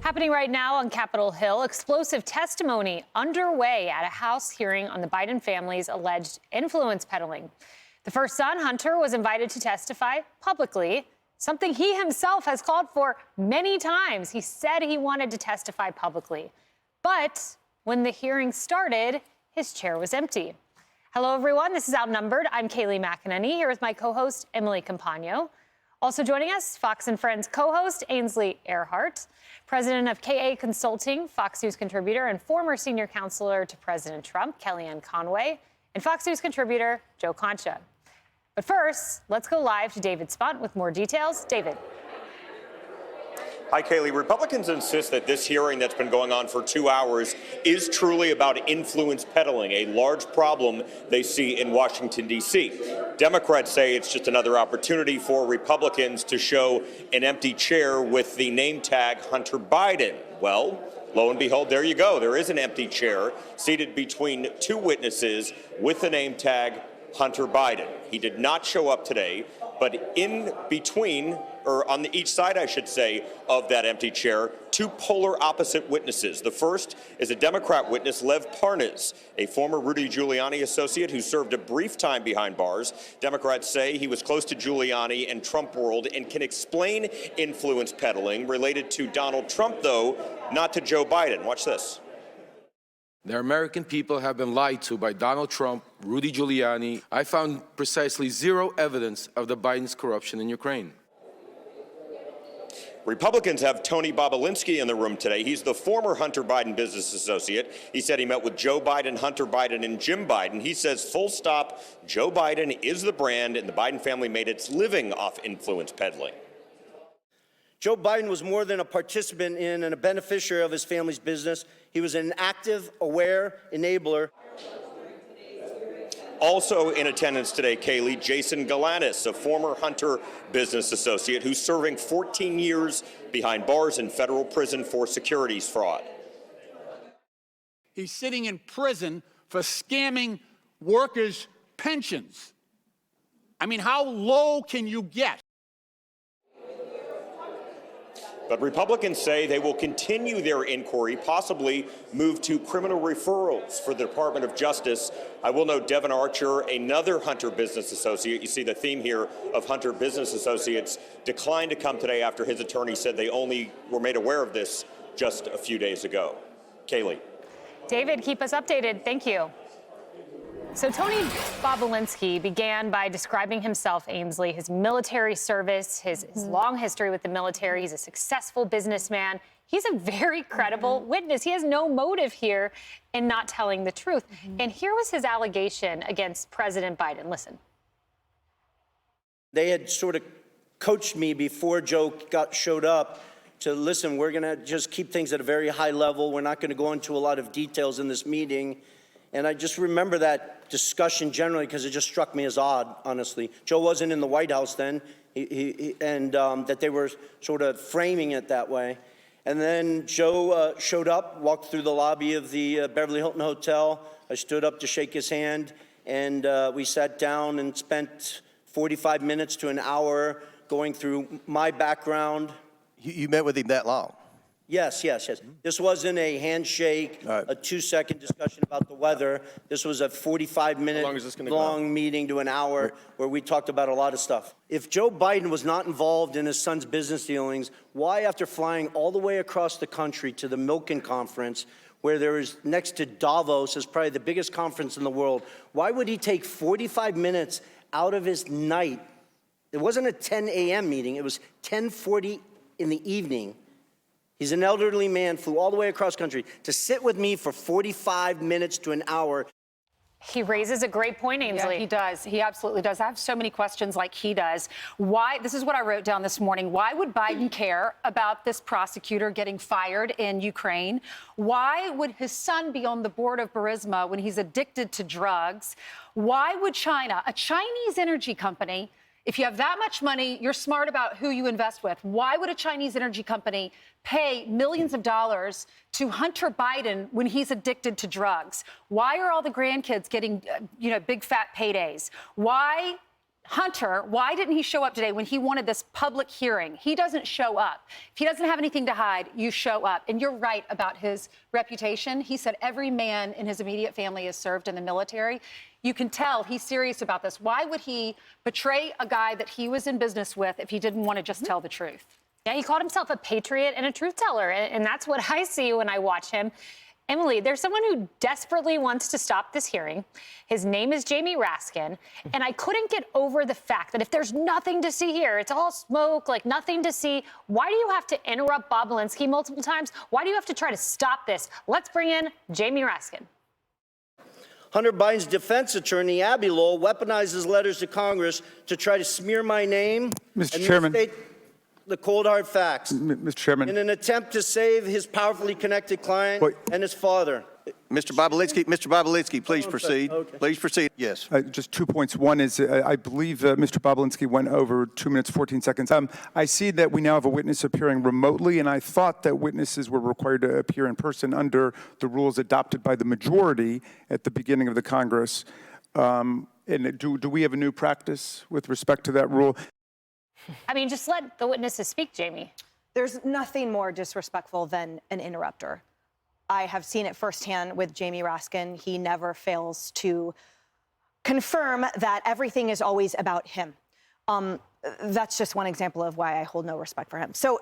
Happening right now on Capitol Hill, explosive testimony underway at a House hearing on the Biden family's alleged influence peddling. The first son, Hunter, was invited to testify publicly, something he himself has called for many times. He said he wanted to testify publicly. But when the hearing started, his chair was empty. Hello, everyone. This is Outnumbered. I'm Kayleigh McEnany, here with my co-host, Emily Compagno. Also joining us, Fox & Friends co-host Ainsley Earhart, president of KA Consulting, Fox News contributor, and former senior counselor to President Trump, Kellyanne Conway, and Fox News contributor Joe Concha. But first, let's go live to David Spunt with more details. David. Hi, Kayleigh. Republicans insist that this hearing that's been going on for 2 hours is truly about influence peddling, a large problem they see in Washington, D.C. Democrats say it's just another opportunity for Republicans to show an empty chair with the name tag Hunter Biden. Well, lo and behold, there you go. There is an empty chair seated between two witnesses with the name tag Hunter Biden. He did not show up today, but in between, or on each side, I should say, of that empty chair, two polar opposite witnesses. The first is a Democrat witness, Lev Parnas, a former Rudy Giuliani associate who served a brief time behind bars. Democrats say he was close to Giuliani and Trump world and can explain influence peddling related to Donald Trump, though, not to Joe Biden. Watch this. The American people have been lied to by Donald Trump, Rudy Giuliani. I found precisely zero evidence of the Biden's corruption in Ukraine. Republicans have Tony Bobulinski in the room today. He's the former Hunter Biden business associate. He said he met with Joe Biden, Hunter Biden, and Jim Biden. He says, full stop, Joe Biden is the brand, and the Biden family made its living off influence peddling. Joe Biden was more than a participant in and a beneficiary of his family's business. He was an active, aware enabler. Also in attendance today, Kayleigh, Jason Galanis, a former Hunter business associate who's serving 14 years behind bars in federal prison for securities fraud. He's sitting in prison for scamming workers' pensions. I mean, how low can you get? But Republicans say they will continue their inquiry, possibly move to criminal referrals for the Department of Justice. I will note Devin Archer, another Hunter business associate. You see the theme here of Hunter business associates declined to come today after his attorney said they only were made aware of this just a few days ago. Kayleigh. David, keep us updated. Thank you. So Tony Bobulinski began by describing himself, Ainsley, his military service, his long history with the military. He's a successful businessman. He's a very credible witness. He has no motive here in not telling the truth. And here was his allegation against President Biden. Listen. They had sort of coached me before Joe showed up to listen, we're going to just keep things at a very high level. We're not going to go into a lot of details in this meeting. And I just remember that discussion generally because it just struck me as odd, honestly. Joe wasn't in the White House then, that they were sort of framing it that way. And then Joe showed up, walked through the lobby of the Beverly Hilton Hotel. I stood up to shake his hand, and we sat down and spent 45 minutes to an hour going through my background. You met with him that long? Yes. This wasn't a handshake, a 2-second discussion about the weather. This was a 45-minute long meeting to an hour where we talked about a lot of stuff. If Joe Biden was not involved in his son's business dealings, why, after flying all the way across the country to the Milken Conference, where there is next to Davos, is probably the biggest conference in the world, why would he take 45 minutes out of his night? It wasn't a 10 a.m. meeting. It was 10:40 in the evening. He's an elderly man, flew all the way across country to sit with me for 45 minutes to an hour. He raises a great point, Ainsley. Yeah, he does. He absolutely does. I have so many questions like he does. Why? This is what I wrote down this morning. Why would Biden care about this prosecutor getting fired in Ukraine? Why would his son be on the board of Burisma when he's addicted to drugs? Why would China, a Chinese energy company, if you have that much money, you're smart about who you invest with. Why would a Chinese energy company pay millions of dollars to Hunter Biden when he's addicted to drugs? Why are all the grandkids getting, big fat paydays? Why Hunter, why didn't he show up today when he wanted this public hearing? He doesn't show up. If he doesn't have anything to hide, you show up. And you're right about his reputation. He said every man in his immediate family has served in the military. You can tell he's serious about this. Why would he betray a guy that he was in business with if he didn't want to just tell the truth? Yeah, he called himself a patriot and a truth teller, and that's what I see when I watch him. Emily, there's someone who desperately wants to stop this hearing. His name is Jamie Raskin, and I couldn't get over the fact that if there's nothing to see here, it's all smoke, like nothing to see, why do you have to interrupt Bob Alinsky multiple times? Why do you have to try to stop this? Let's bring in Jamie Raskin. Hunter Biden's defense attorney, Abby Lowell, weaponizes letters to Congress to try to smear my name Mr. and Chairman. misstate the cold hard facts Mr. Chairman. in an attempt to save his powerfully connected client and his father. Mr. Bobulinski, please proceed. Okay. Please proceed. Yes. Just 2 points. One is I believe Mr. Bobulinski went over 2 minutes, 14 seconds. I see that we now have a witness appearing remotely, and I thought that witnesses were required to appear in person under the rules adopted by the majority at the beginning of the Congress. And do we have a new practice with respect to that rule? I mean, just let the witnesses speak, Jamie. There's nothing more disrespectful than an interrupter. I have seen it firsthand with Jamie Raskin. He never fails to confirm that everything is always about him. That's just one example of why I hold no respect for him. So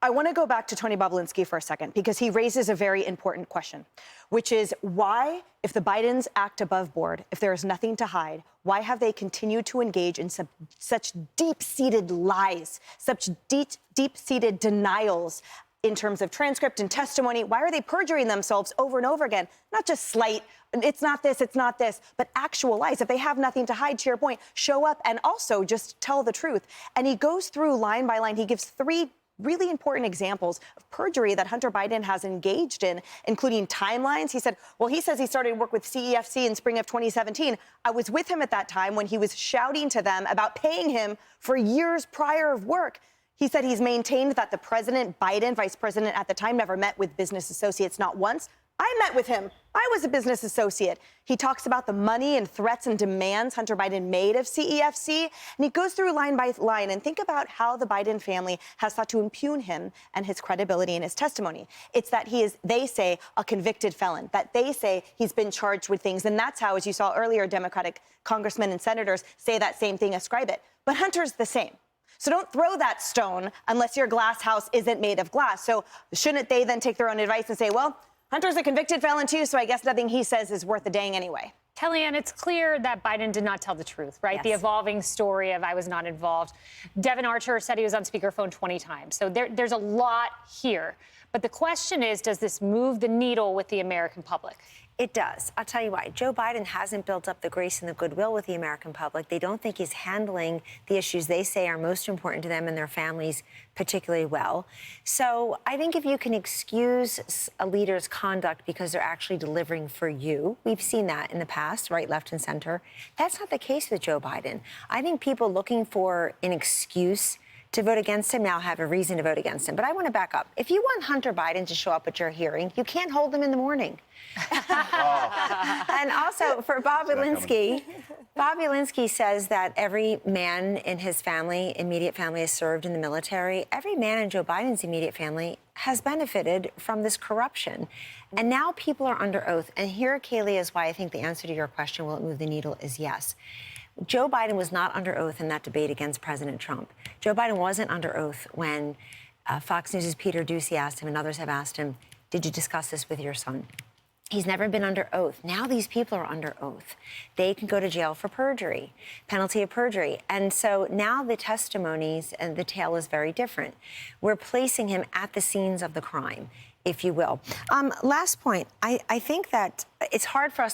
I want to go back to Tony Bobulinski for a second, because he raises a very important question, which is why, if the Bidens act above board, if there is nothing to hide, why have they continued to engage in such deep-seated lies, such deep-seated denials in terms of transcript and testimony? Why are they perjuring themselves over and over again? Not just slight, it's not this, but actual lies. If they have nothing to hide, to your point, show up and also just tell the truth. And he goes through line by line. He gives 3 really important examples of perjury that Hunter Biden has engaged in, including timelines. He said, well, he says he started work with CEFC in spring of 2017. I was with him at that time when he was shouting to them about paying him for years prior of work. He said he's maintained that the President Biden, vice president at the time, never met with business associates, not once. I met with him. I was a business associate. He talks about the money and threats and demands Hunter Biden made of CEFC, and he goes through line by line. And think about how the Biden family has sought to impugn him and his credibility in his testimony. It's that he is, they say, a convicted felon, that they say he's been charged with things. And that's how, as you saw earlier, Democratic congressmen and senators say that same thing, ascribe it. But Hunter's the same. So don't throw that stone unless your glass house isn't made of glass. So shouldn't they then take their own advice and say, well, Hunter's a convicted felon too, so I guess nothing he says is worth a dang anyway? Kellyanne, it's clear that Biden did not tell the truth, right? Yes. The evolving story of I was not involved. Devin Archer said he was on speakerphone 20 times. So there's a lot here. But the question is, does this move the needle with the American public? It does. I'll tell you why. Joe Biden hasn't built up the grace and the goodwill with the American public. They don't think he's handling the issues they say are most important to them and their families particularly well. So I think if you can excuse a leader's conduct because they're actually delivering for you, we've seen that in the past, right, left, and center. That's not the case with Joe Biden. I think people looking for an excuse to vote against him now have a reason to vote against him. But I want to back up. If you want Hunter Biden to show up at your hearing, you can't hold him in the morning. And also for Bob Alinsky, Bob Alinsky says that every man in his family, immediate family, has served in the military. Every man in Joe Biden's immediate family has benefited from this corruption. And now people are under oath. And here, Kaylee, is why I think the answer to your question, will it move the needle, is yes. Joe Biden was not under oath in that debate against President Trump. Joe Biden wasn't under oath when Fox News' Peter Doocy asked him, and others have asked him, did you discuss this with your son? He's never been under oath. Now these people are under oath. They can go to jail for perjury, penalty of perjury. And so now the testimonies and the tale is very different. We're placing him at the scenes of the crime, if you will. Last point, I think that it's hard for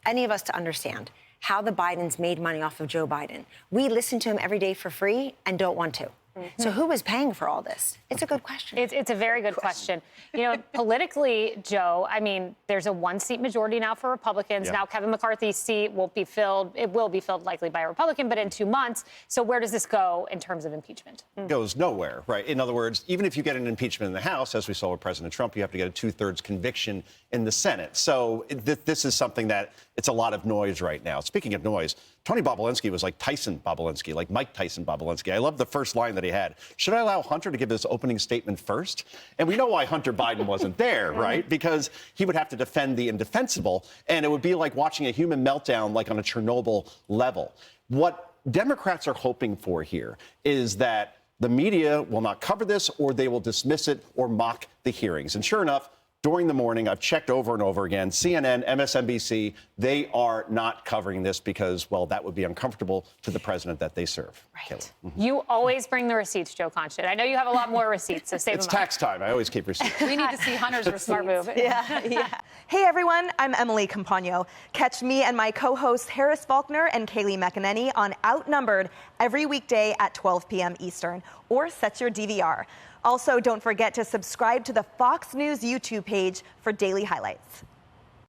any of us to understand how the Bidens made money off of Joe Biden. We listen to him every day for free and don't want to. Mm-hmm. So who is paying for all this? It's a good question. It's a very good question. You know, politically, Joe, I mean, there's a 1-seat majority now for Republicans. Yeah. Now Kevin McCarthy's seat won't be filled. It will be filled likely by a Republican, but in 2 months. So where does this go in terms of impeachment? It goes nowhere, right? In other words, even if you get an impeachment in the House, as we saw with President Trump, you have to get a 2/3 conviction in the Senate. So this is something that it's a lot of noise right now. Speaking of noise, Tony Bobulinski was like Tyson Bobulinski, like Mike Tyson Bobulinski. I love the first line that he had. Should I allow Hunter to give his opening statement first? And we know why Hunter Biden wasn't there, right? Because he would have to defend the indefensible, and it would be like watching a human meltdown, like on a Chernobyl level. What Democrats are hoping for here is that the media will not cover this, or they will dismiss it or mock the hearings. And sure enough, during the morning, I've checked over and over again, CNN, MSNBC, they are not covering this because, well, that would be uncomfortable to the president that they serve. Right. You always bring the receipts, Joe Conchit. I know you have a lot more receipts, so save It's them up. tax time. I always keep receipts. We need to see Hunter's receipts. Smart move. Yeah. Hey, everyone. I'm Emily Campagno. Catch me and my co-hosts Harris Faulkner and Kaylee McEnany on Outnumbered every weekday at 12 p.m. Eastern, or set your DVR. Also, don't forget to subscribe to the Fox News YouTube page for daily highlights.